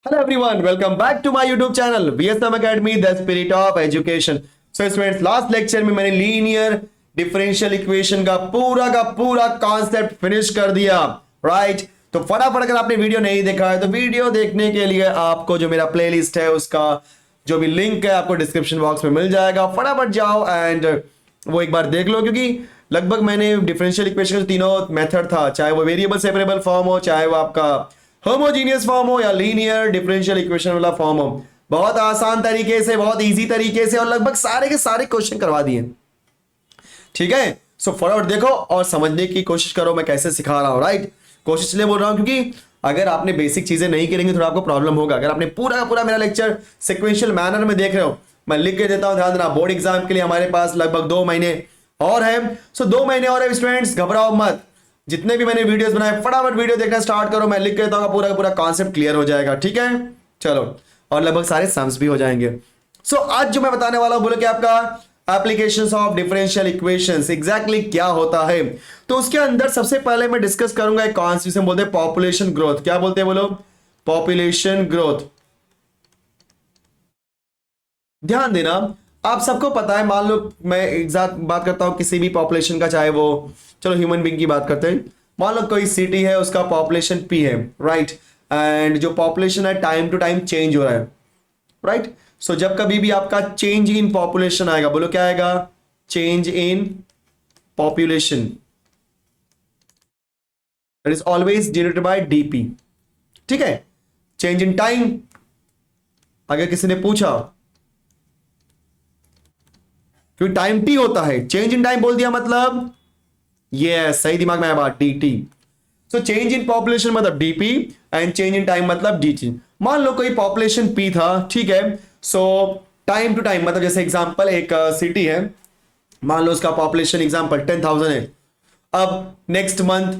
Hello everyone, welcome back to my YouTube channel VSM Academy, the spirit of education. So students, last lecture में मैंने linear differential equation का पूरा concept finish कर दिया, right? तो फटाफट अगर आपने वीडियो नहीं देखा है तो वीडियो देखने के लिए आपको जो मेरा प्लेलिस्ट है उसका जो भी लिंक है आपको डिस्क्रिप्शन बॉक्स में मिल जाएगा। फटाफट जाओ एंड वो एक बार देख लो, क्योंकि लगभग मैंने डिफरेंशियल इक्वेशन का तीनों मेथड था, चाहे वो वेरिएबल सेपरेबल फॉर्म हो, चाहे वो आपका होमोजीनियस फॉर्म हो या लीनियर डिफरेंशियल इक्वेशन वाला फॉर्म हो, बहुत आसान तरीके से, बहुत इजी तरीके से और लगभग सारे के सारे क्वेश्चन करवा दिए। ठीक है, सो फटाफट देखो और समझने की कोशिश करो मैं कैसे सिखा रहा हूं, राइट? कोशिश इसलिए बोल रहा हूं क्योंकि अगर आपने बेसिक चीजें नहीं करेंगे थोड़ा आपको प्रॉब्लम होगा। अगर आपने पूरा का पूरा मेरा लेक्चर सिक्वेंशियल मैनर में देख रहे हो, मैं लिख के देता हूं, ध्यान देना। बोर्ड एग्जाम के लिए हमारे पास लगभग 2 महीने और है। सो 2 महीने और है स्टूडेंट्स, घबराओ मत। जितने भी मैंने वीडियोस बनाए फटाफट वीडियो देखना स्टार्ट करो, मैं लिख के देता हूं, पूरा का पूरा कॉन्सेप्ट क्लियर हो जाएगा। ठीक है, चलो, और लगभग सारे सम्स भी हो जाएंगे। सो आज जो मैं बताने वाला हूं बोलो कि आपका applications of differential equations exactly क्या होता है। तो उसके अंदर सबसे पहले मैं डिस्कस करूंगा एक कॉन्सेप्ट जिसे बोलते हैं पॉपुलेशन ग्रोथ। क्या बोलते हैं बोलो? Population growth. ध्यान देना, आप सबको पता है, मान लो मैं एग्जैक्ट बात करता हूं किसी भी पॉपुलेशन का, चाहे वो, चलो ह्यूमन बीइंग की बात करते हैं। मान लो कोई सिटी है, उसका पॉपुलेशन पी है, राइट? एंड जो पॉपुलेशन है टाइम टू टाइम चेंज हो रहा है, राइट? सो जब कभी भी आपका चेंज इन पॉपुलेशन आएगा, बोलो क्या आएगा? Change in population, that is always denoted by DP. ठीक है, चेंज इन टाइम अगर किसी ने पूछा, क्योंकि टाइम टी होता है, चेंज इन टाइम बोल दिया मतलब ये सही दिमाग में आया बात, D T. So change in population मतलब D P and change in time मतलब डी टी। मान लो कोई पॉपुलेशन पी था, ठीक है? सो टाइम टू टाइम मतलब जैसे एग्जांपल एक सिटी है, मान लो उसका पॉपुलेशन एग्जांपल 10,000 है। अब नेक्स्ट मंथ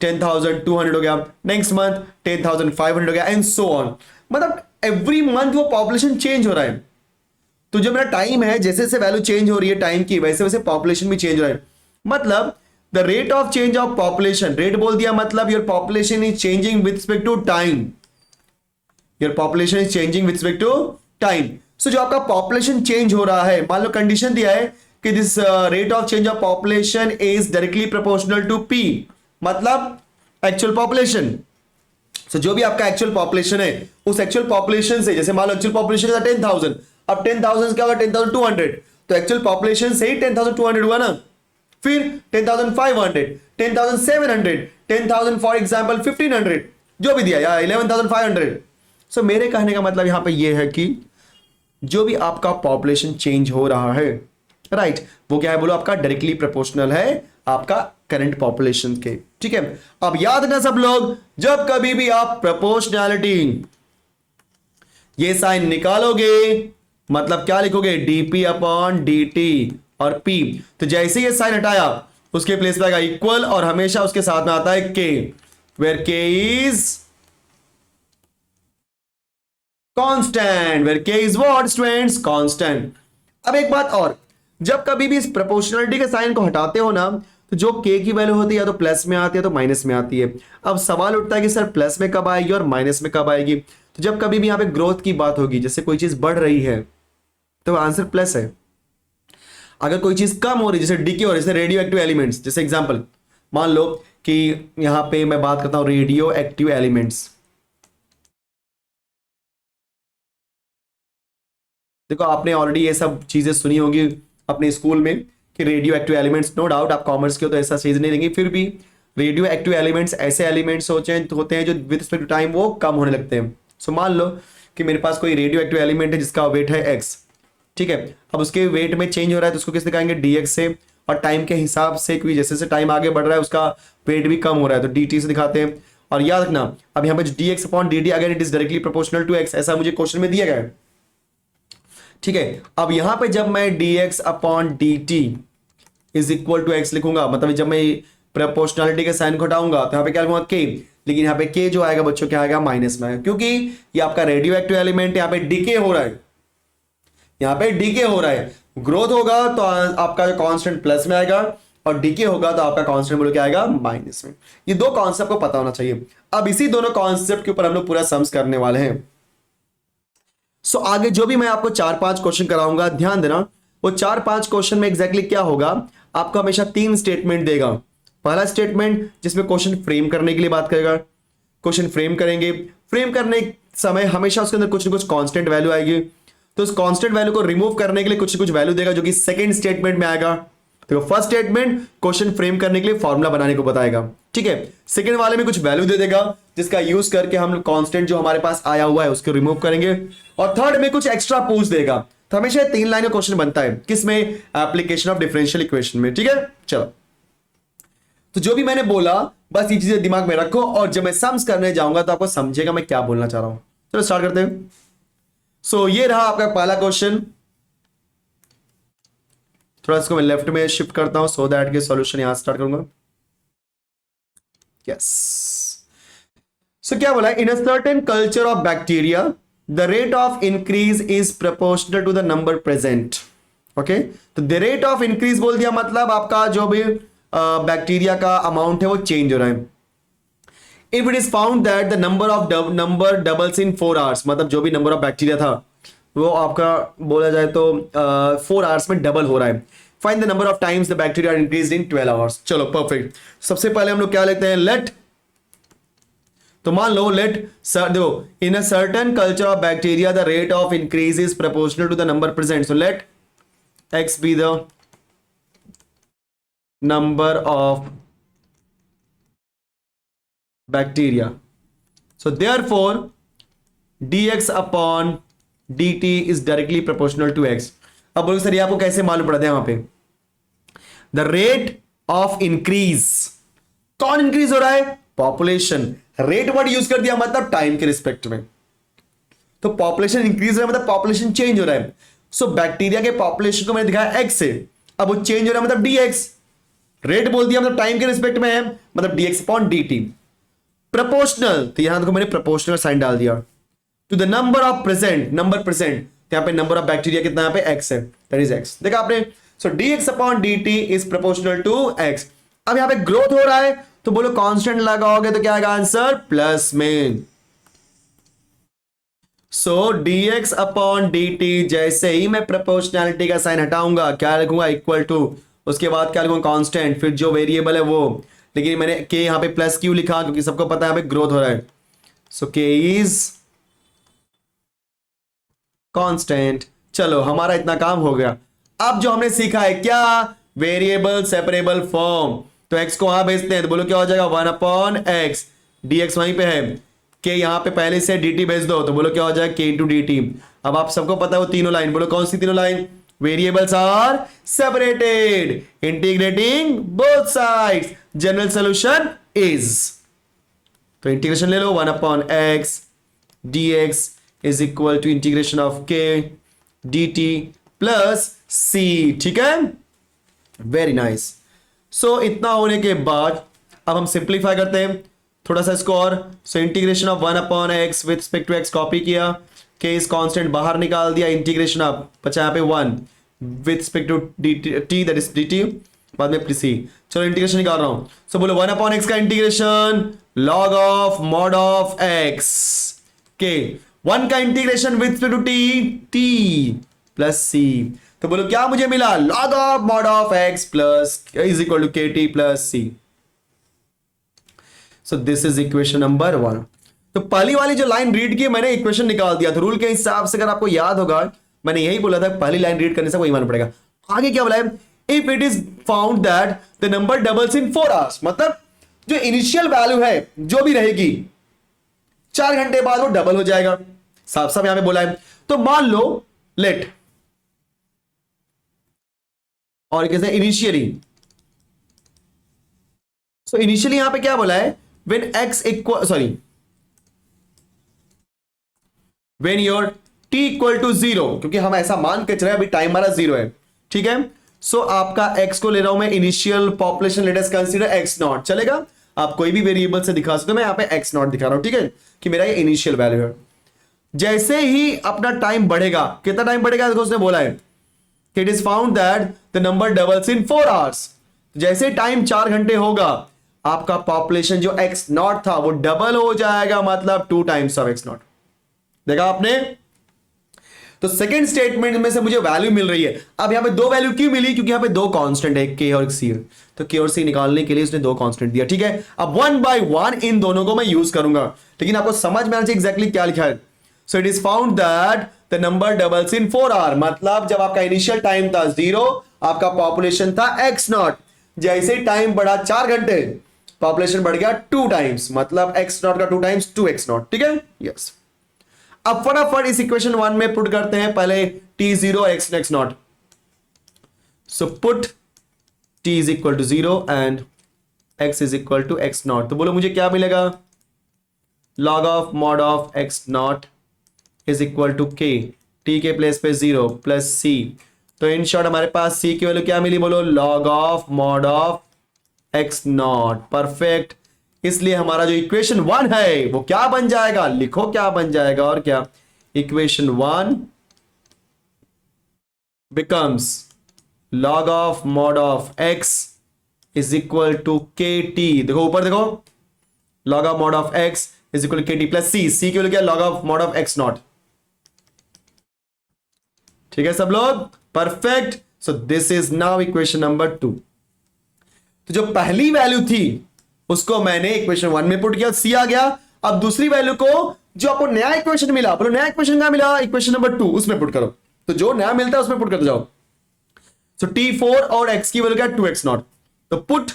10,200 हो गया, नेक्स्ट मंथ 10,500 हो गया एंड सो ऑन। मतलब एवरी मंथ वो पॉपुलेशन चेंज हो रहा है। तो जो मेरा टाइम है, जैसे जैसे वैल्यू चेंज हो रही है टाइम की, वैसे वैसे पॉपुलेशन भी चेंज हो रहा है। मतलब the rate of change of population, rate बोल दिया मतलब your population is changing with respect to time. Your population is changing with respect to time. So जो आपका पॉपुलेशन चेंज हो रहा है, मान लो कंडीशन दिया है कि this rate of change of population is directly proportional to P, मतलब एक्चुअल पॉपुलेशन। सो जो भी आपका एक्चुअल पॉपुलेशन है, उस एक्चुअल पॉपुलेशन से, जैसे मान लो एक्चुअल पॉपुलेशन था 10,000, अब 10,000 क्या होगा? 10,200। तो एक्चुअल पॉपुलेशन से ही 10,200 हुआ ना। फिर 10,500, 10,700, 10,000 फॉर एग्जाम्पल 1,500, जो भी दिया, या 11,500। सो मेरे कहने का मतलब यहां पे ये है कि जो भी आपका पॉपुलेशन चेंज हो रहा है, राइट, वो क्या है बोलो? आपका डायरेक्टली प्रोपोर्शनल है आपका करंट पॉपुलेशन के। ठीक है, अब याद रखना सब लोग, जब कभी भी आप प्रोपोर्शनैलिटी ये साइन निकालोगे मतलब क्या लिखोगे? डीपी अपॉन डी और पी। तो जैसे ये साइन हटाया उसके प्लेस पे आएगा इक्वल, और हमेशा उसके साथ में आता है के, वेयर के इज कांस्टेंट। वेयर के इज व्हाट स्टूडेंट्स? कांस्टेंट। अब एक बात और, जब कभी भी इस प्रोपोर्शनलिटी के साइन को हटाते हो ना, तो जो के की वैल्यू होती है या तो प्लस में आती है तो माइनस में आती है। अब सवाल उठता है कि सर प्लस में कब आएगी और माइनस में कब आएगी? तो जब कभी भी यहां पे ग्रोथ की बात होगी, जैसे कोई चीज बढ़ रही है तो आंसर प्लस है। अगर कोई चीज कम हो रही है, जैसे डीके हो रही है, जैसे रेडियो एक्टिव एलिमेंट्स, जैसे एग्जांपल मान लो कि यहां पे मैं बात करता हूं रेडियो एक्टिव एलिमेंट्स। देखो आपने ऑलरेडी ये सब चीजें सुनी होगी अपने स्कूल में कि radioactive elements, no doubt आप कॉमर्स के हो तो ऐसा चीज नहीं लेंगे, फिर भी रेडियो एक्टिव एलिमेंट्स ऐसे एलिमेंट्स होते हैं जो विद रिस्पेक्ट टू टाइम वो कम होने लगते हैं। सो मान लो कि मेरे पास कोई रेडियो एक्टिव एलिमेंट है जिसका वेट है एक्स, ठीक है? अब उसके वेट में चेंज हो रहा है तो उसको किस दिखाएंगे? डीएक्स से, और टाइम के हिसाब से, क्योंकि जैसे जैसे टाइम आगे बढ़ रहा है उसका वेट भी कम हो रहा है तो डी से दिखाते हैं। और याद रखना, अब यहाँ पे dx upon d again it is directly proportional to x, ऐसा मुझे क्वेश्चन में दिया गया है। ठीक है, अब यहां पे जब मैं dx upon dt is equal to x लिखूंगा, मतलब जब मैं प्रोपोर्शनलिटी के साइन को हटाऊंगा तो यहां पे क्या लिखूंगा? k। लेकिन यहां पे k जो आएगा बच्चों क्या आएगा? माइनस में आएगा, क्योंकि ये आपका रेडियो एक्टिव एलिमेंट यहां पे डीके हो रहा है, यहां पे डीके हो रहा है। ग्रोथ होगा तो आपका जो कांस्टेंट प्लस में आएगा, और डीके होगा तो आपका कांस्टेंट बोलो क्या आएगा? माइनस में। ये दो कॉन्सेप्ट को पता होना चाहिए। अब इसी दोनों कॉन्सेप्ट के ऊपर हम लोग पूरा सम्स करने वाले हैं। सो आगे जो भी मैं आपको 4-5 क्वेश्चन कराऊंगा, ध्यान देना, वो 4-5 क्वेश्चन में एग्जैक्टली क्या होगा, आपको हमेशा 3 स्टेटमेंट देगा। पहला स्टेटमेंट जिसमें क्वेश्चन फ्रेम करने के लिए बात करेगा, क्वेश्चन फ्रेम करेंगे, फ्रेम करने समय हमेशा उसके अंदर कुछ ना कुछ कांस्टेंट वैल्यू आएगी, तो उस कांस्टेंट वैल्यू को रिमूव करने के लिए कुछ ना कुछ वैल्यू देगा जो कि सेकंड स्टेटमेंट में आएगा। तो फर्स्ट स्टेटमेंट क्वेश्चन फ्रेम करने के लिए फॉर्मूला बनाने को बताएगा, ठीक है। सेकंड वाले में कुछ वैल्यू दे देगा जिसका यूज करके हम कांस्टेंट जो हमारे पास आया हुआ है उसको रिमूव करेंगे, और थर्ड में कुछ एक्स्ट्रा पूछ देगा। तो हमेशा 3 लाइन का क्वेश्चन बनता है, किसमें, एप्लीकेशन ऑफ डिफरेंशियल इक्वेशन में, ठीक है। चलो, तो जो भी मैंने बोला बस ये चीजें दिमाग में रखो, और जब मैं सम्स करने जाऊंगा तो आपको समझेगा मैं क्या बोलना चाह रहा हूं। चलो स्टार्ट करते हैं। सो ये रहा आपका पहला क्वेश्चन, थोड़ा इसको मैं लेफ्ट में शिफ्ट करता हूं सो दैट के सॉल्यूशन यहां स्टार्ट करूंगा। यस, सो क्या बोला, in a certain culture of bacteria the rate of increase is proportional to the number present. Okay, तो द रेट ऑफ इंक्रीज बोल दिया मतलब आपका जो भी बैक्टीरिया का अमाउंट है वो चेंज हो रहा है। If it is found that the number doubles in 4 hours, मतलब जो भी नंबर ऑफ बैक्टीरिया था वो आपका बोला जाए तो 4 आवर्स में डबल हो रहा है। Find the number of times the bacteria are increased in 12 hours. चलो परफेक्ट, सबसे पहले हम लोग क्या लेते हैं, लेट, तो मान लो लेट देखो, in a certain culture of bacteria the rate of increase is proportional to the number present, so let x be the number of bacteria, so therefore dx upon dt is directly proportional to x। अब बोलो sir ये आपको कैसे मालूम पड़ा था, यहां पे द रेट ऑफ इंक्रीज, कौन इंक्रीज हो रहा है, पॉपुलेशन। रेट वर्ड यूज कर दिया मतलब टाइम के रिस्पेक्ट में, तो पॉपुलेशन इंक्रीज हो रहा है मतलब पॉपुलेशन चेंज हो रहा है। सो बैक्टीरिया के पॉपुलेशन को मैंने दिखाया x से, अब वो चेंज हो रहा है मतलब dx, रेट बोल दिया मतलब टाइम के रिस्पेक्ट में है, मतलब dx अपॉन dt। प्रोपोर्शनल, तो यहां देखो मैंने प्रोपोर्शनल साइन डाल दिया, to the number of present, number present, यहां पे नंबर ऑफ बैक्टीरिया कितना, यहां पे x है, दैट इज x, देखा आपने। So dx upon dt is proportional to x। अब यहां पे ग्रोथ हो रहा है तो बोलो कांस्टेंट लगाओगे तो क्या आएगा आंसर, प्लस में। सो dx अपॉन dt, जैसे ही मैं प्रोपोर्शनैलिटी का साइन हटाऊंगा क्या लिखूंगा, इक्वल टू, उसके बाद क्या लिखूंगा कांस्टेंट, फिर जो वेरिएबल है वो, लेकिन मैंने k यहां पे प्लस क्यों लिखा, क्योंकि सबको पता है यहां पे ग्रोथ हो रहा है। सो k इज कांस्टेंट। चलो हमारा इतना काम हो गया। अब जो हमने सीखा है क्या, वेरिएबल सेपरेबल फॉर्म, तो x को वहां भेजते हैं तो बोलो क्या हो जाएगा, 1 अपॉन x, dx वहीं पे है, के यहां पे पहले से dt भेज दो तो बोलो क्या हो जाएगा, k इंटू dt। अब आप सबको पता है वो तीनों लाइन, बोलो कौन सी तीनों line, variables are separated, integrating both sides, general solution is, तो इंटीग्रेशन ले लो, 1 upon x dx is equal to integration of k dt plus c, ठीक है, वेरी नाइस। सो इतना होने के बाद अब हम सिंप्लीफाई करते हैं थोड़ा सा इसको और। So integration of 1 upon x with respect to x copy किया, k इज कांस्टेंट बाहर निकाल दिया, इंटीग्रेशन ऑफ बचा यहाँ पे 1 with respect to t that is dt, बाद में c। चलो इंटीग्रेशन निकाल रहा हूं, सो बोलो 1 अपॉन x का integration log of mod of x, k 1 का integration with respect to t plus c, तो बोलो क्या मुझे मिला, log of mod of x plus is equal to kt plus c। So this is equation number 1। तो पहली वाली जो लाइन रीड की मैंने इक्वेशन निकाल दिया, तो रूल के हिसाब से अगर आपको याद होगा मैंने यही बोला था पहली लाइन रीड करने से वही मालूम पड़ेगा। आगे क्या बोला है, if it is found that the number doubles in 4 hours, मतलब जो इनिशियल वैल्यू है जो भी रहेगी 4 घंटे बाद वो डबल हो जाएगा, साफ साफ यहां पे बोला है। तो मान लो लेट, और कैसे इनिशियली, सो इनिशियली यहां पे क्या बोला है, when x equal when your t equal to 0, क्योंकि हम ऐसा मान के चले अभी टाइम हमारा 0 है, ठीक है। सो आपका x को ले रहा हूं मैं initial population, let us consider x not, चलेगा, आप कोई भी वेरिएबल से दिखा सकते हो, मैं यहां पे x नॉट दिखा रहा हूं, ठीक है, कि मेरा ये इनिशियल वैल्यू है। जैसे ही अपना टाइम बढ़ेगा, कितना टाइम बढ़ेगा, देखो उसने बोला है it is found that the number doubles in 4 hours, जैसे टाइम 4 घंटे होगा आपका पॉपुलेशन जो x नॉट था वो डबल हो जाएगा, मतलब 2 टाइम्स ऑफ x नॉट। देखा आपने, तो सेकंड स्टेटमेंट में से मुझे वैल्यू मिल रही है। अब यहां पे दो वैल्यू क्यों मिली, क्योंकि यहां पे दो कांस्टेंट है, के और सी है, तो के और सी निकालने के लिए उसने दो कांस्टेंट दिया। ठीक है, अब 1 by 1 इन दोनों को मैं यूज करूंगा, लेकिन आपको समझ में आना चाहिए एग्जैक्टली क्या लिखा है। So it is found that the number doubles in 4 hour, मतलब जब आपका इनिशियल टाइम था 0, आपका पॉपुलेशन था x नॉट, जैसे टाइम बढ़ा 4 घंटे, पॉपुलेशन बढ़ गया 2 टाइम्स, मतलब x नॉट का 2 टाइम्स 2x नॉट। ठीक है, यस। अब फटाफट इस इक्वेशन 1 में पुट करते हैं पहले t0 x naught. So put t is equal to 0 and x is equal to x naught. तो बोलो मुझे क्या मिलेगा, log of mod of x naught is equal to k, t के प्लेस पे 0 प्लस c। तो इन शॉर्ट हमारे पास c की वैल्यू क्या मिली, बोलो log of mod of x not. Perfect, इसलिए हमारा जो इक्वेशन 1 है वो क्या बन जाएगा, लिखो क्या बन जाएगा, और क्या, equation 1 becomes log of mod of x is equal to kt। देखो ऊपर देखो, log of mod of x is equal to kt plus c, c की वैल्यू क्या, log of mod of x naught. ठीक है सब लोग, perfect. So this is now equation number 2। तो जो पहली वैल्यू थी उसको मैंने इक्वेशन 1 में पुट किया, c आ गया। अब दूसरी वैल्यू को, जो आपको नया इक्वेशन मिला, बोलो नया इक्वेशन क्या मिला, इक्वेशन नंबर 2, उसमें पुट करो। तो जो नया मिलता है उसमें पुट करते जाओ। सो t4 और x की वैल्यू क्या, 2x नॉट। तो put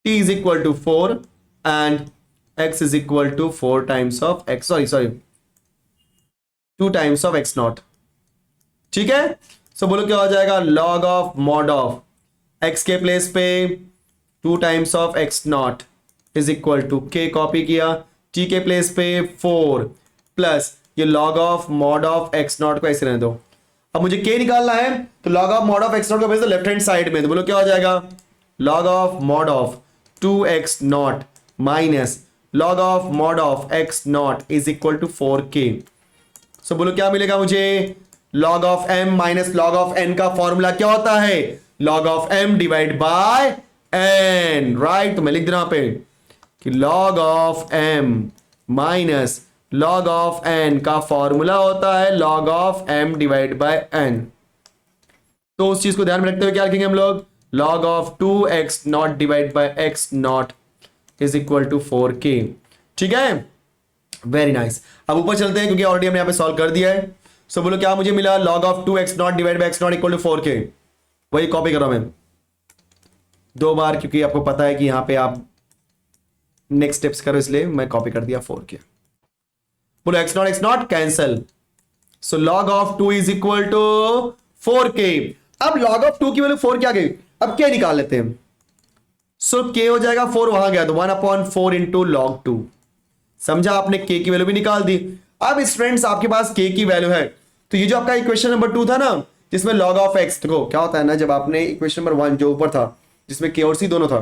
t is equal to 4 and x is equal to 4 times of x, sorry 2 times of x naught. ठीक है, सो बोलो क्या हो जाएगा, log of mod of x के प्लेस पे 2 times of x naught is equal to k, copy किया, t के प्लेस पे 4 प्लस ये log of mod of x naught को ऐसे रहने दो। अब मुझे k निकालना है, तो log of mod of x naught को भेज दो लेफ्ट हैंड साइड में। तो बोलो क्या हो जाएगा, log of mod of 2x naught minus log of mod of x naught is equal to 4k। So बोलो क्या मिलेगा मुझे, log of m minus log of n का फॉर्मूला क्या होता है, log of m divide by n, right. तो मैं लिख दे रहा हूं पे कि log of m minus log of n का फॉर्मूला होता है log of m divide by n। तो उस चीज को ध्यान में रखते हुए क्या लिखेंगे हम लोग, log of 2x naught divide by x naught is equal to 4k। ठीक है, वेरी नाइस। अब ऊपर चलते हैं क्योंकि ऑलरेडी हमने यहां पे सॉल्व कर दिया है। सो बोलो क्या मुझे मिला, log of 2x naught divide by x naught equal to 4k। वही कॉपी कर रहा हूं मैं 2 बार, क्योंकि आपको पता है कि यहां पे आप नेक्स्ट स्टेप्स करो, इसलिए मैं कॉपी कर दिया 4k। बोलो x naught cancel, so log of 2 is equal to 4k। अब log ऑफ 2 की वैल्यू 4 क्या गई, अब क्या निकाल लेते हैं। सो k हो जाएगा 4, वहां गया तो 1/4 इंटू log 2। समझा आपने, k की वैल्यू भी निकाल दी। अब स्टूडेंट्स आपके पास k की वैल्यू है, तो ये जो आपका इक्वेशन नंबर 2 था ना, जिसमें log ऑफ x, देखो क्या होता है ना, जब आपने इक्वेशन नंबर 1 जो ऊपर था जिसमें k और c दोनों था,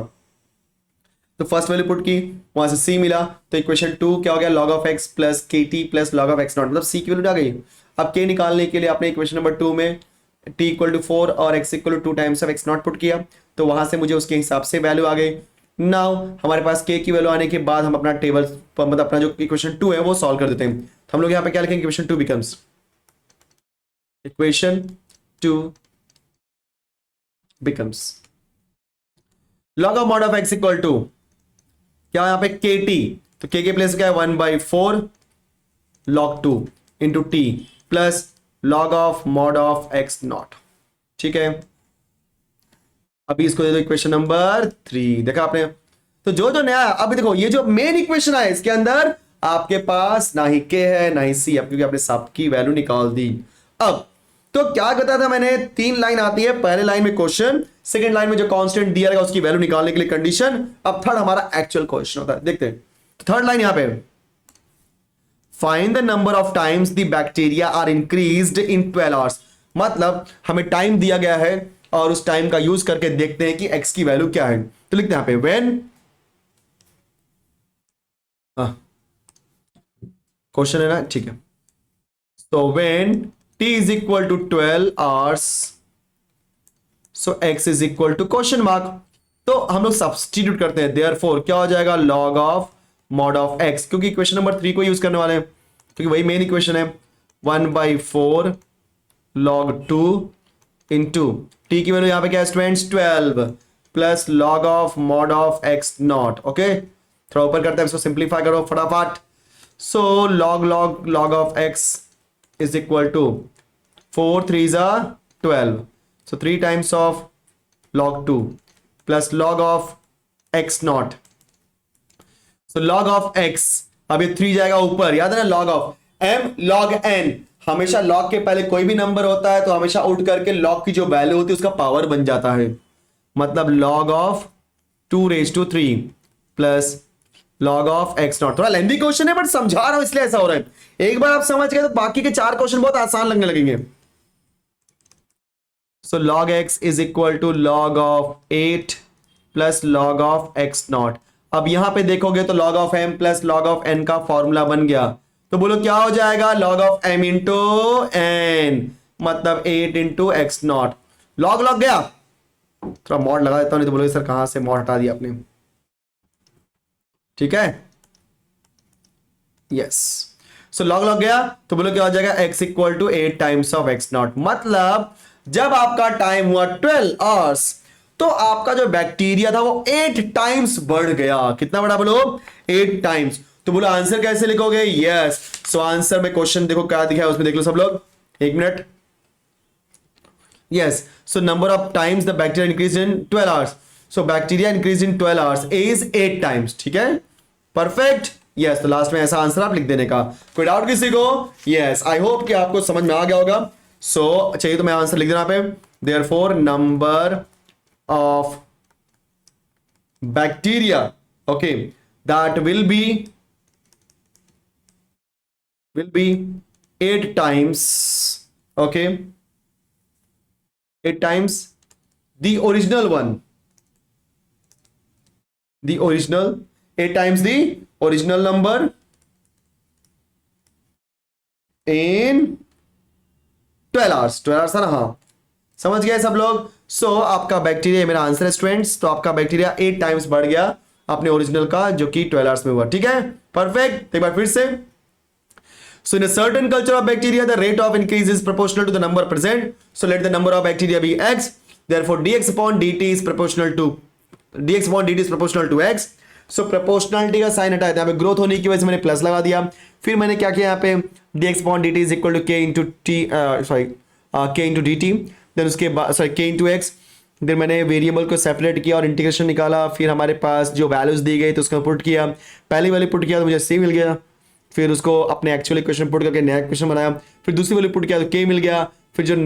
तो फर्स्ट वैल्यू पुट की, वहां से c मिला, तो इक्वेशन 2 क्या हो गया, log of x plus kt plus log of x naught, मतलब c की वैल्यू आ गई। अब k निकालने के लिए आपने इक्वेशन नंबर 2 में t इक्वल टू 4 और x equal to 2 times of x naught put किया, तो वहां से मुझे उसके हिसाब से वैल्यू आ गई। नाउ हमारे पास k की वैल्यू आने के बाद हम अपना टेबल, मतलब अपना जो इक्वेशन 2 है वो सॉल्व कर देते हैं। तो हम लोग यहां पे क्या लिखेंगे, equation 2 becomes, equation 2 becomes log of mod of x equal to क्या, यहां पे kt, तो k के प्लेस क्या है 1/4 log 2 into t plus log of mod of x naught. ठीक है, अभी इसको दे दो इक्वेशन नंबर 3। देखा आपने, तो जो जो नया, अभी देखो ये जो मेन इक्वेशन है इसके अंदर आपके पास ना ही k है ना ही c, अब क्योंकि आपने सब की वैल्यू निकाल दी। अब तो क्या कहता था मैंने, 3 लाइन आती है, पहले लाइन में क्वेश्चन, सेकंड लाइन में जो कांस्टेंट दिया रहेगा उसकी वैल्यू निकालने के लिए कंडीशन, अब थर्ड हमारा एक्चुअल क्वेश्चन होता है। देखते हैं, तो थर्ड लाइन यहां पे, find the number of times the bacteria are increased in 12 hours, मतलब हमें टाइम दिया गया है और उस टाइम का यूज करके देखते हैं कि x की वैल्यू क्या है। तो लिखते हैं यहां पे व्हेन, क्वेश्चन है ना, ठीक है। तो when t is equal to 12 hours, so x is equal to question mark. तो हम लोग सब्स्टिट्यूट करते हैं, देयरफॉर क्या हो जाएगा, log of mod of x, क्योंकि इक्वेशन नंबर 3 को यूज करने वाले हैं क्योंकि वही मेन इक्वेशन है। 1/4 log 2 इंटू टी की वैल्यू यहाँ पे क्या है students 12 plus log of mod of x naught. Okay, थोड़ा ऊपर करते हैं इसको, सिंप्लीफाई करो फटाफट। So log of x is equal to 4 3 12, so 3 times of log 2 plus log of x naught, so log of x, अब ये 3 जाएगा ऊपर, याद है ना, log of m log n, हमेशा log के पहले कोई भी नंबर होता है तो हमेशा उठ करके log की जो वैल्यू होती है उसका पावर बन जाता है, मतलब log of 2⁻³ plus log of x naught। थोड़ा लेंथी क्वेश्चन है बट समझा रहा हूं इसलिए ऐसा हो रहा है। एक बार आप समझ गए तो बाकी के 4 क्वेश्चन बहुत आसान लगने लगेंगे। So log x is equal to log of 8 plus log of x naught। अब यहां पे देखोगे तो log of m plus log of n का फॉर्मूला बन गया, तो बोलो क्या हो जाएगा, log of m into n, मतलब 8 इंटू x naught। log गया, थोड़ा मॉड लगा देता हूं, नहीं तो बोलोगे सर कहां से मॉड हटा दिया आपने। ठीक है, यस। सो log गया तो बोलो क्या हो जाएगा, x equal to 8 times of x naught, मतलब जब आपका टाइम हुआ 12 आवर्स तो आपका जो बैक्टीरिया था वो 8 टाइम्स बढ़ गया। कितना बड़ा बोलो, 8 टाइम्स। तो बोलो आंसर कैसे लिखोगे, यस। सो आंसर में क्वेश्चन देखो क्या दिखा है उसमें, देख लो सब लोग, एक minute. Yes, so number of times the bacteria increase in 12 hours, so bacteria increase in 12 hours is 8 times. ठीक है, परफेक्ट, यस। तो लास्ट में ऐसा आंसर आप लिख देने का। कोई डाउट किसी को? यस, आई होप कि आपको समझ में आ गया होगा। सो चाहिए तो मैं आंसर लिख देना पे, therefore number of bacteria, okay, that will be 8 times, okay, 8 times the original one, the original 8 times the original number in 12 hours। 12 hours था ना, हाँ समझ गए सब लोग। सो आपका बैक्टीरिया, मेरा आंसर है स्टूडेंट्स, तो आपका बैक्टीरिया 8 टाइम्स बढ़ गया अपने ओरिजिनल का, जो कि 12 आवर्स में हुआ। ठीक है, परफेक्ट। एक बार फिर से, so in a certain culture of bacteria the rate of increase is proportional to the number present, so let the number of bacteria be x, therefore dx upon dt is proportional to x। So proportionality का sign हटाया था, यहाँ पे growth होने की वजह से मैंने प्लस लगा दिया। फिर मैंने क्या किया, यहाँ पे dx upon dt is equal to k into t, sorry k into d t, then उसके बाद sorry k into x, then मैंने वेरिएबल को सेपरेट किया और इंटीग्रेशन निकाला। फिर हमारे पास जो वैल्यूज दी गई तो उसको पुट किया, पहली वाली पुट किया तो मुझे c मिल गया, फिर उसको अपने एक्चुअल इक्वेशन पुट करके नया इक्वेशन बनाया, फिर दूसरी वाली पुट किया तो k मिल गया, फिर जो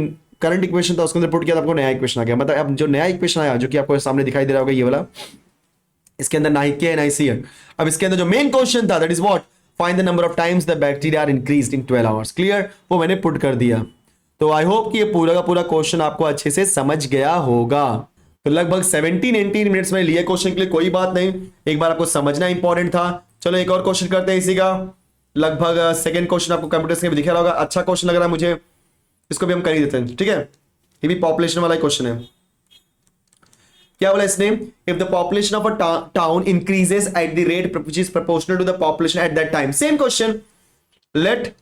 करंट इक्वेशन था उसके अंदर पुट किया तो आपको नया इक्वेशन आ गया। मतलब अब जो नया इक्वेशन आया जो कि आपको सामने दिखाई दे रहा होगा ये वाला, इसके अंदर ना ही k है ना ही c है। अब इसके अंदर जो मेन क्वेश्चन था that is what, find the number of times the bacteria are increased in 12 hours. Clear, वो मैंने पुट कर दिया। तो आई होप कि ये पूरा का पूरा क्वेश्चन आपको अच्छे से समझ गया होगा। तो लगभग 17-18 मिनट्स में लिए क्वेश्चन के लिए, कोई बात नहीं, एक बार आपको समझना इंपॉर्टेंट था। चलो एक और क्वेश्चन करते हैं इसी का, लगभग सेकंड क्वेश्चन आपको कंप्यूटर से भी दिखा रहा होगा, अच्छा क्वेश्चन लग रहा है मुझे, इसको भी हम कर ही देते हैं। ठीक है, ये भी पॉपुलेशन वाला क्वेश्चन है। क्या बोला इसने, if the population of a town increases at the rate which is proportional to the population at that time. Same question, let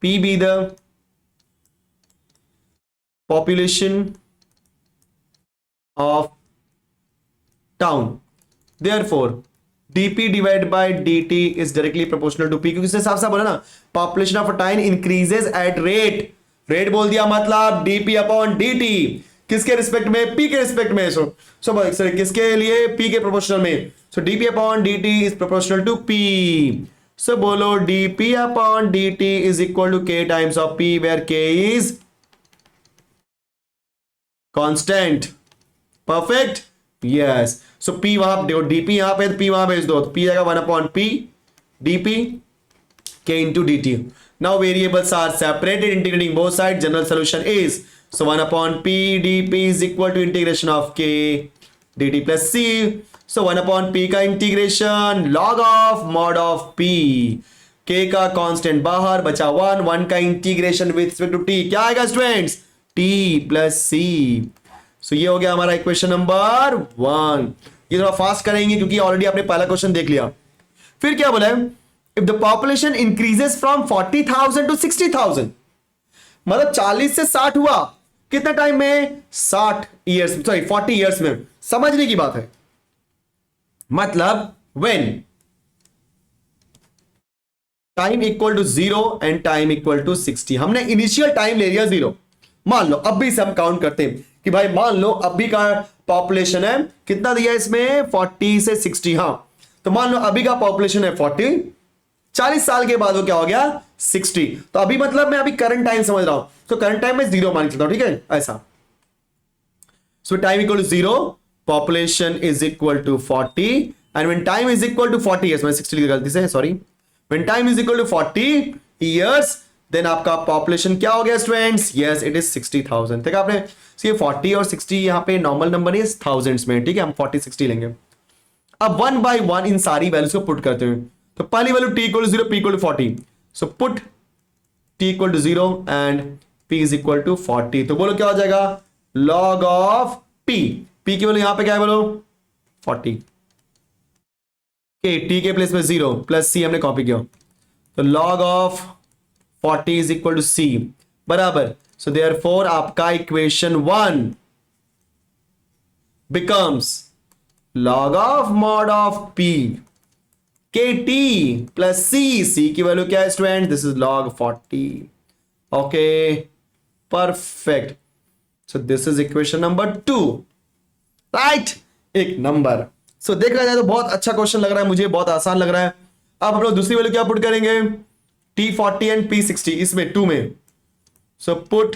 P be the population of town, therefore dp divided by dt is directly proportional to p, क्योंकि इसने साफ साफ बोला ना population of a town increases at rate, rate बोल दिया मतलब dp upon dt, किसके रिस्पेक्ट में, p के रिस्पेक्ट में। सो सॉरी किसके लिए, p के प्रोपोर्शनल में, so dp upon dt is proportional to p। So बोलो dp upon dt is equal to k times of p where k is constant. Perfect, yes. So p वहां देखो, dp यहां पे, p वहां भेज दो, तो p आएगा 1 upon p dp k into dt। now variables are separated, integrating both sides, general solution is, so 1 upon p dp is equal to integration of k dt plus c। so 1 upon p का integration log of mod of p, k का constant बाहर बचा 1, 1 का integration with respect to t क्या आएगा students, t plus c। So ये हो गया हमारा इक्वेशन नंबर 1। ये थोड़ा फास्ट करेंगे क्योंकि ऑलरेडी आपने पहला क्वेश्चन देख लिया। फिर क्या बोला है, if the population increases from 40,000 to 60,000, मतलब 40 से 60 हुआ कितने टाइम में? 60 ईयर्स, सॉरी 40 ईयर्स में। समझने की बात है, मतलब when time equal to 0 and time equal to 60, हमने इनिशियल टाइम ले लिया 0। मान लो अब भी से हम काउंट करते हैं कि भाई मान लो अभी का पॉपुलेशन है कितना दिया इसमें, 40 से 60। हाँ, तो मान लो अभी का पॉपुलेशन है 40, 40 साल के बाद वो क्या हो गया 60। तो अभी मतलब मैं अभी करंट टाइम समझ रहा हूं, तो करंट टाइम में 0 मान के चलता हूं, ठीक है ऐसा। So time equal to 0, population is equal to 40, and when time is equal to 40 years, मैं 60 लिखा गलती से, sorry. When time is equal to 40 years, then आपका पॉपुलेशन क्या हो गया स्टूडेंट्स? Yes, it is 60,000। ठीक है आपने, ये 40 और 60 यहाँ पे नॉर्मल नंबर है थाउजेंड्स में, ठीक है, हम 40 60 लेंगे। अब 1 बाय 1 इन सारी वैल्यूज को पुट करते हैं, तो पहली value t equal to 0, p equal to 40, so put t equal to 0 and p is equal to 40। तो बोलो क्या हो जाएगा? log ऑफ p, p की वैल्यू यहां पे क्या है बोलो? 40, t के प्लेस में 0 प्लस c हमने कॉपी किया, तो log of 40 is equal to c बराबर। सो देयरफॉर आपका equation 1 becomes log of mod of p kt plus c की वैल्यू क्या है student? This is log 40। Okay perfect, so this is equation number 2, right, एक number. सो देखा जाए तो बहुत अच्छा क्वेश्चन लग रहा है मुझे, बहुत आसान लग रहा है। अब हम लोग दूसरी वैल्यू क्या पुट करेंगे? t40 एंड p60, इसमें 2 में, so put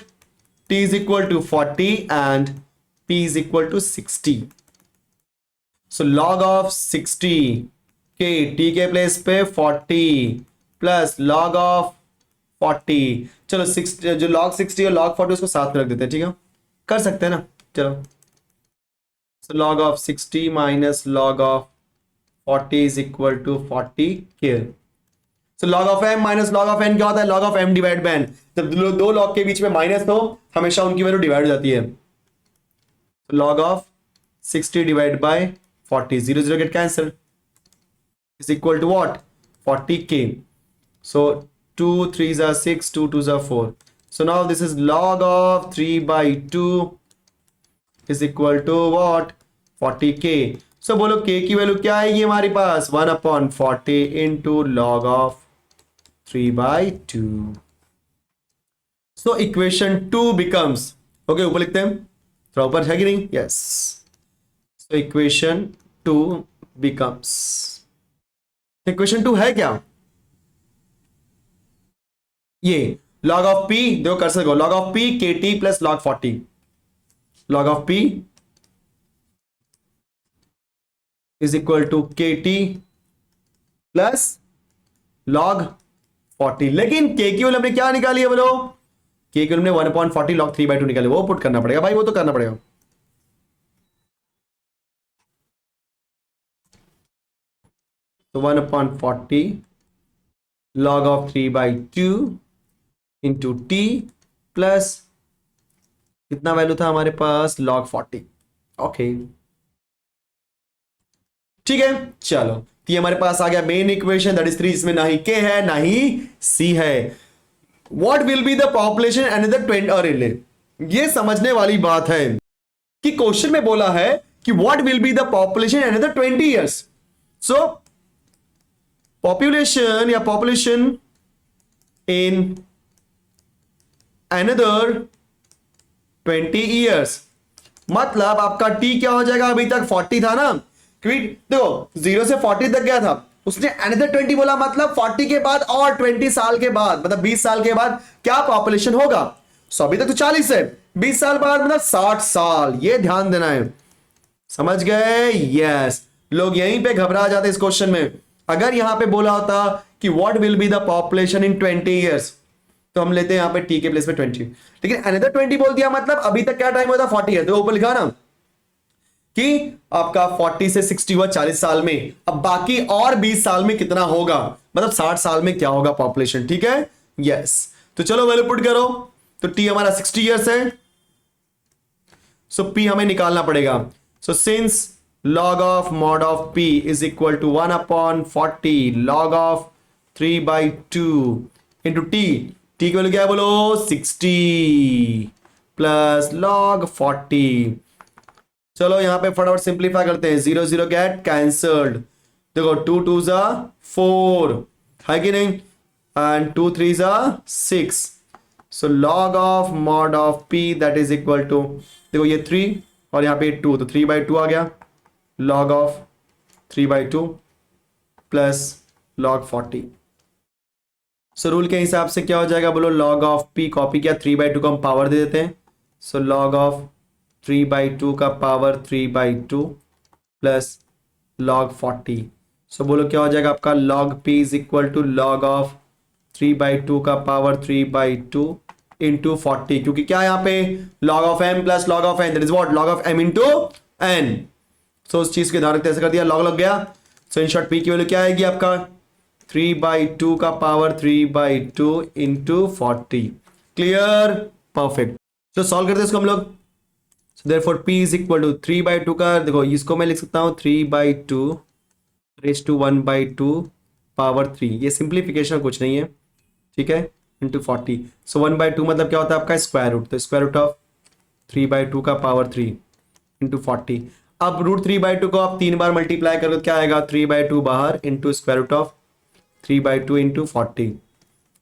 t is equal to 40 and p is equal to 60। So log of 60 के t के प्लेस पे 40 प्लस log ऑफ 40, चलो 60 जो log 60 और log 40 उसको साथ में रख देते हैं, ठीक है, कर सकते हैं ना, चलो। So log of 60 minus log of 40 is equal to 40 के। So log of m minus log of n क्या होता है? log of m divide by n। जब दो log के बीच में माइनस हो हमेशा उनकी वैल्यू डिवाइड हो जाती है। log of 60 divide by 40, 0 0 get cancel, is equal to what? 40k. So 2 3s are 6, 2 2s are 4. So now this is log of 3 by 2 is equal to what? 40k. So बोलो k की value क्या है ये हमारे पास? 1/40 into log of 3 by 2. So equation 2 becomes, okay ऊपर लिखते हैं, थोड़ा ऊपर है कि नहीं? Yes. So equation 2 becomes, equation 2 है क्या? ये log ऑफ p, देखो कर सकते हो, log of p kt plus log 40, log of p is equal to kt plus log 40। लेकिन k की वैल्यू हमने क्या निकाली है बोलो? k की वैल्यू हमने 1/40 log 3 by 2 निकाली, वो पुट करना पड़ेगा भाई, वो तो करना पड़ेगा। तो 1/40 log of 3 by 2 into t plus कितना वैल्यू था हमारे पास? log 40। ओके ठीक है, चलो तो ये हमारे पास आ गया मेन इक्वेशन, दैट इज 3, इसमें ना ही k है ना ही c है। What will be the population another 20, और ये समझने वाली बात है कि क्वेश्चन में बोला है कि what will be the population another 20 years. So population या population in another 20 years, मतलब आपका t क्या हो जाएगा? अभी तक 40 था ना, क्योंकि देखो 0 से 40 तक गया था, उसने another 20 बोला, मतलब 40 के बाद और 20 साल के बाद, मतलब 20 साल के बाद क्या पॉपुलेशन होगा? सो अभी तक तो 40 है, 20 साल बाद मतलब 60 साल, ये ध्यान देना है, समझ गए? यस, लोग यहीं पे घबरा जाते इस क्वेश्चन में। अगर यहां पे बोला होता कि what will be the population in 20 years, तो हम लेते हैं यहां पे t के प्लेस में 20, लेकिन अनदर 20 बोल दिया, मतलब अभी तक क्या टाइम होता? 40 है, तो ऊपर लिखा ना कि आपका 40 से 60 हुआ 40 साल में, अब बाकी और 20 साल में कितना होगा, मतलब 60 साल में क्या होगा पॉपुलेशन, ठीक है? यस, तो चलो वैल्यू पुट करो, तो t हमारा 60 इयर्स है, सो p हमें निकालना पड़ेगा। So since log of mod of p is equal to 1/40 log of 3/2 into T, T की वैल्यू क्या है बोलो 60 प्लस log 40। चलो यहां पे फटाफट सिंप्लीफाई करते हैं, 0 0 गेट कैंसल्ड, देखो 2 2 जा 4 है कि नहीं, एंड 2 3 जा 6, so log of mod of p that is equal to, देखो ये 3 और यहाँ पे 2 तो 3/2 आ गया, log of 3/2 plus log 40। So rule के हिसाब से क्या हो जाएगा बोलो, log ऑफ p कॉपी किया, 3/2 को हम पावर दे देते हैं, सो log ऑफ 3/2 का पावर 3/2 प्लस log 40। सो बोलो क्या हो जाएगा आपका, log p is equal to log of 3/2 का पावर 3/2 इंटू 40, क्योंकि क्या यहाँ पे log of m plus log of n that is what, log of m into n। सो उस चीज के ध्यान रखते ऐसे कर दिया, log लग गया। सो इन शॉर्ट p की वैल्यू क्या आएगी आपका 3/2 का पावर 3/2 इंटू 40। Clear, perfect. तो सॉल्व करते हैं इसको हम लोग। So therefore p is equal to 3/2 का, देखो इसको मैं लिख सकता हूँ 3/2 रेज टू 1/2 पावर 3, ये सिंप्लीफिकेशन कुछ नहीं है, ठीक है, इंटू 40। सो 1/2 मतलब क्या होता है आपका स्क्वायर रूट, तो स्क्वायर रूट ऑफ 3/2 का पावर 3 इंटू 40। अब रूट 3/2 को आप 3 बार मल्टीप्लाई करोगे तो क्या आएगा, 3/2 बाहर into square root of 3/2 into 40।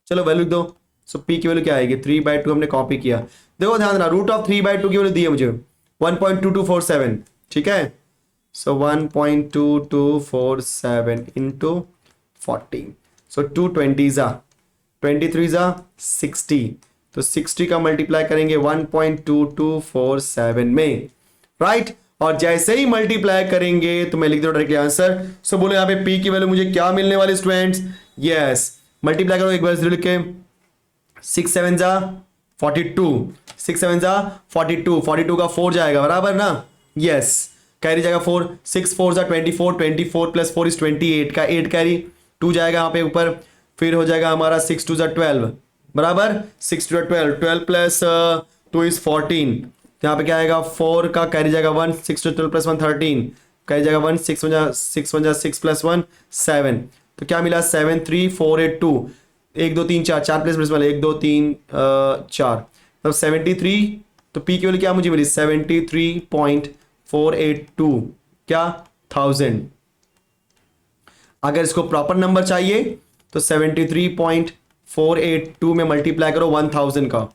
चलो वैल्यू दो, सो p की वैल्यू क्या आएगी, 3/2 हमने कॉपी किया, देखो ध्यान देना, रूट ऑफ 3/2 की वैल्यू दी है मुझे 1.2247, ठीक है, सो 1.2247 इंटू 40, सो 220 जा 23 जा 60, तो 60 का मल्टीप्लाई करेंगे 1.2247 में, राइट। और जैसे ही मल्टीप्लाई करेंगे तो मैं लिख दूं डायरेक्टली आंसर। सो बोलो यहाँ पे p की वैल्यू मुझे क्या मिलने वाली स्टूडेंट्स, यस मल्टीप्लाई करो एक बार 0 लिख के, 6 7 जा 42, 6 7 जा 42, 42 का 4 जाएगा बराबर ना, यस कैरी जाएगा 4, 6 4 जा 24, 24 प्लस 4 इज 28 का 8 कैरी 2 जाएगा यहाँ पे ऊपर, फिर हो जाएगा हमारा 6 2 जा 12 बराबर, 6 2 जा 12, 12 प्लस 2 इज 14, यहाँ पे क्या आएगा 4 का कैरी जाएगा 1, 6 2 12 प्लस 1 13 कैरी जाएगा 1, 6 1 जा 6 प्लस 1 7, तो क्या मिला 7 3 4 8 2, 1 2 3 4 4 प्लस वाले 1 2 3 4, मतलब 73, तो p की वैल्यू क्या मुझे मिली 73.482 क्या 1000। अगर इसको प्रॉपर नंबर चाहिए तो 73.482 में मल्टीप्लाई करो 1000 का,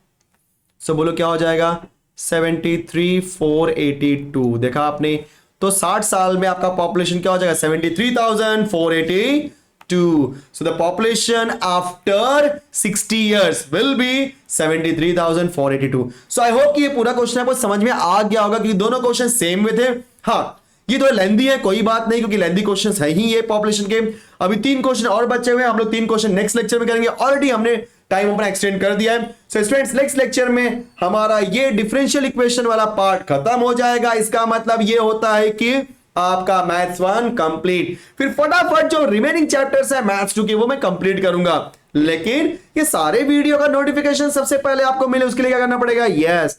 सो बोलो क्या हो जाएगा 73,482, देखा आपने, तो 60 साल में आपका पॉपुलेशन क्या हो जाएगा 73,482। So the population after 60 years will be 73,482। So I hope कि ये पूरा क्वेश्चन आपको समझ में आ गया होगा, क्योंकि दोनों क्वेश्चन सेम में थे। हाँ ये तो लेंदी है, कोई बात नहीं, क्योंकि लेंदी क्वेश्चंस है ही ये पॉपुलेशन के। अभी 3 क्वेश्चन और बचे हुए हैं, हम लोग 3 क्वेश्चन नेक्स्ट लेक्चर में करेंगे, ऑलरेडी हमने टाइम अपना एक्सटेंड कर दिया है। सो स्टूडेंट्स नेक्स्ट लेक्चर में हमारा ये डिफरेंशियल इक्वेशन वाला पार्ट खत्म हो जाएगा। इसका मतलब ये होता है कि आपका मैथ्स 1 कंप्लीट, फिर फटाफट जो रिमेनिंग चैप्टर्स है मैथ्स 2 के वो मैं कंप्लीट करूंगा। लेकिन ये सारे वीडियो का नोटिफिकेशन सबसे पहले आपको मिले उसके लिए क्या करना पड़ेगा, यस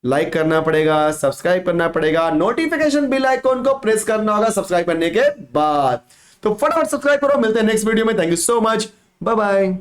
लाइक करना पड़ेगा, सब्सक्राइब करना पड़ेगा, नोटिफिकेशन बेल आइकॉन को प्रेस करना होगा सब्सक्राइब करने के बाद। तो फटाफट सब्सक्राइब करो, मिलते हैं नेक्स्ट वीडियो में। Thank you so much, bye bye.